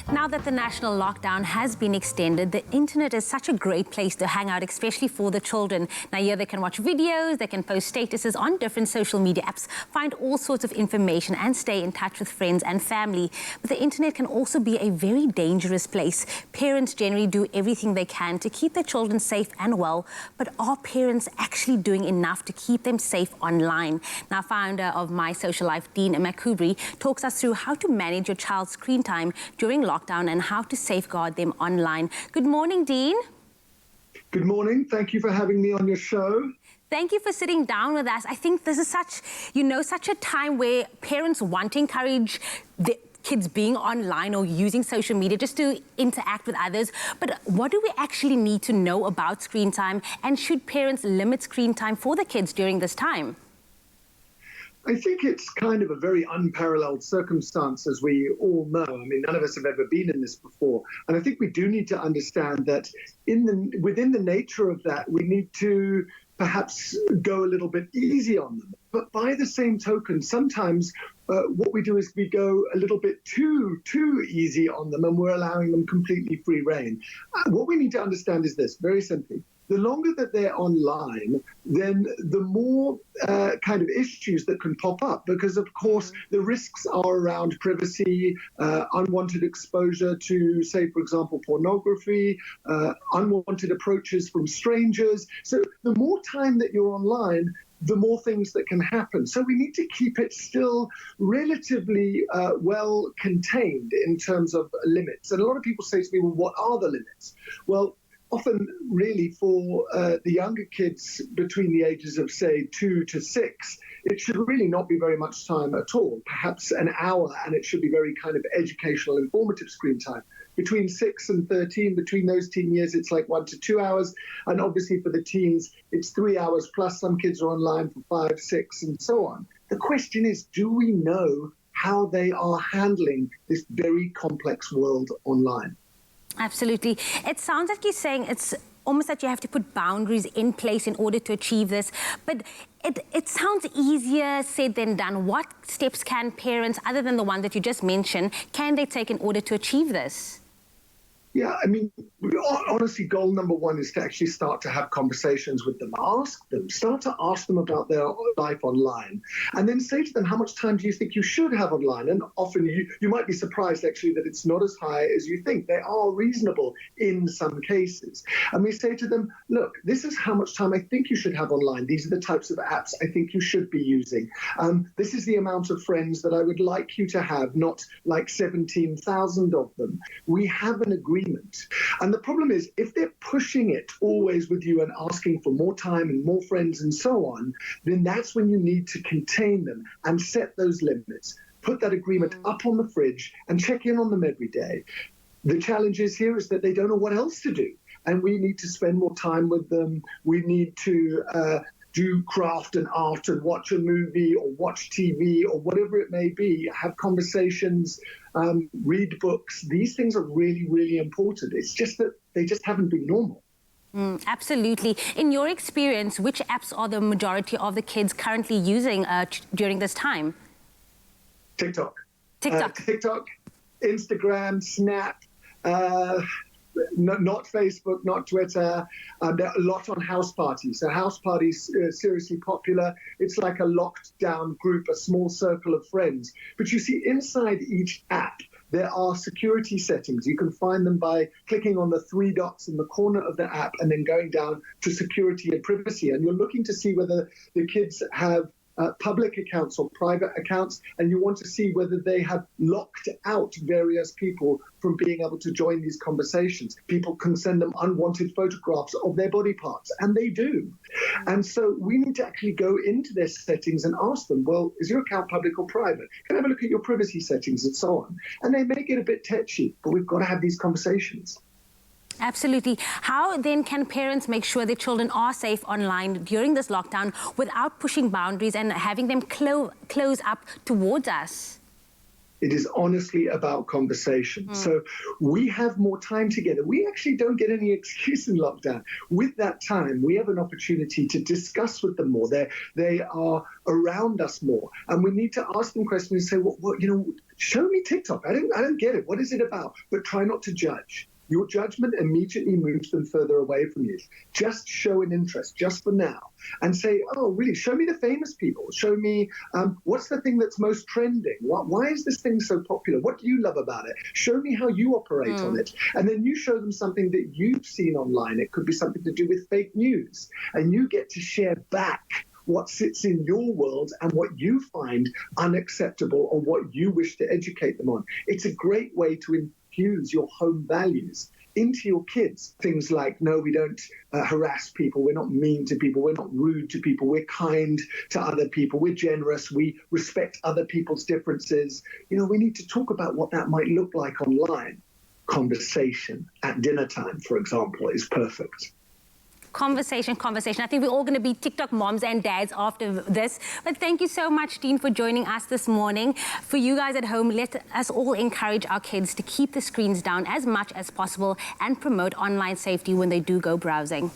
Now that the national lockdown has been extended, the internet is such a great place to hang out, especially for the children. Now here they can watch videos, they can post statuses on different social media apps, find all sorts of information and stay in touch with friends and family. But the internet can also be a very dangerous place. Parents generally do everything they can to keep their children safe and well, but are parents actually doing enough to keep them safe online? Now, founder of My Social Life, Dean Makubri, talks us through how to manage your child's screen time during lockdown and how to safeguard them online. Good morning, Dean. Good morning. Thank you for having me on your show. Thank you for sitting down with us. I think this is such a time where parents want to encourage the kids being online or using social media just to interact with others. But what do we actually need to know about screen time, and should parents limit screen time for the kids during this time? I think it's kind of a very unparalleled circumstance, as we all know. I mean, none of us have ever been in this before. And I think we do need to understand that within the nature of that, we need to perhaps go a little bit easy on them. But by the same token, sometimes what we do is we go a little bit too easy on them, and we're allowing them completely free rein. What we need to understand is this, very simply. The longer that they're online, then the more kind of issues that can pop up, because, of course, the risks are around privacy, unwanted exposure to, say, for example, pornography, unwanted approaches from strangers. So the more time that you're online, the more things that can happen. So we need to keep it still relatively well contained in terms of limits. And a lot of people say to me, well, what are the limits? Well, often, really, for the younger kids between the ages of, say, 2 to 6, it should really not be very much time at all, perhaps an hour, and it should be very kind of educational, informative screen time. Between 6 and 13, between those teen years, it's like 1 to 2 hours. And obviously for the teens, it's 3 hours, plus some kids are online for 5, 6, and so on. The question is, do we know how they are handling this very complex world online? Absolutely. It sounds like you're saying it's almost that you have to put boundaries in place in order to achieve this. But it sounds easier said than done. What steps can parents, other than the one that you just mentioned, can they take in order to achieve this? Yeah, I mean, honestly, goal number one is to actually start to have conversations with them. Start to ask them about their life online, and then say to them, how much time do you think you should have online? And often you might be surprised, actually, that it's not as high as you think. They are reasonable in some cases. And we say to them, look, this is how much time I think you should have online. These are the types of apps I think you should be using. This is the amount of friends that I would like you to have, not like 17,000 of them. We have an agreement. And the problem is, if they're pushing it always with you and asking for more time and more friends and so on, then that's when you need to contain them and set those limits. Put that agreement up on the fridge and check in on them every day. The challenge here is that they don't know what else to do. And we need to spend more time with them. We need to do craft and art and watch a movie or watch TV or whatever it may be, have conversations, read books. These things are really, really important. It's just that they just haven't been normal. Absolutely. In your experience, which apps are the majority of the kids currently using during this time? TikTok. TikTok, Instagram, Snap, not Facebook, not Twitter. There are a lot on house parties. So house parties seriously popular. It's like a locked down group, a small circle of friends. But you see, inside each app, there are security settings. You can find them by clicking on the 3 dots in the corner of the app and then going down to security and privacy. And you're looking to see whether the kids have public accounts or private accounts, and you want to see whether they have locked out various people from being able to join these conversations. People can send them unwanted photographs of their body parts, and they do. And so we need to actually go into their settings and ask them, well, is your account public or private? Can I have a look at your privacy settings and so on? And they may get a bit touchy, but we've got to have these conversations. Absolutely. How then can parents make sure their children are safe online during this lockdown without pushing boundaries and having them close up towards us? It is honestly about conversation. So we have more time together. We actually don't get any excuse in lockdown. With that time, we have an opportunity to discuss with them more. They are around us more. And we need to ask them questions and say, well, Show me TikTok. I don't get it. What is it about? But try not to judge. Your judgment immediately moves them further away from you. Just show an interest, just for now, and say, oh, really, show me the famous people. Show me what's the thing that's most trending. Why is this thing so popular? What do you love about it? Show me how you operate on it. And then you show them something that you've seen online. It could be something to do with fake news. And you get to share back what sits in your world and what you find unacceptable or what you wish to educate them on. It's a great way to infuse your home values into your kids. Things like, no, we don't harass people, we're not mean to people, we're not rude to people, we're kind to other people, we're generous, we respect other people's differences. You know, we need to talk about what that might look like online. Conversation at dinner time, for example, is perfect. Conversation. I think we're all going to be TikTok moms and dads after this. But thank you so much, Dean, for joining us this morning. For you guys at home, let us all encourage our kids to keep the screens down as much as possible and promote online safety when they do go browsing.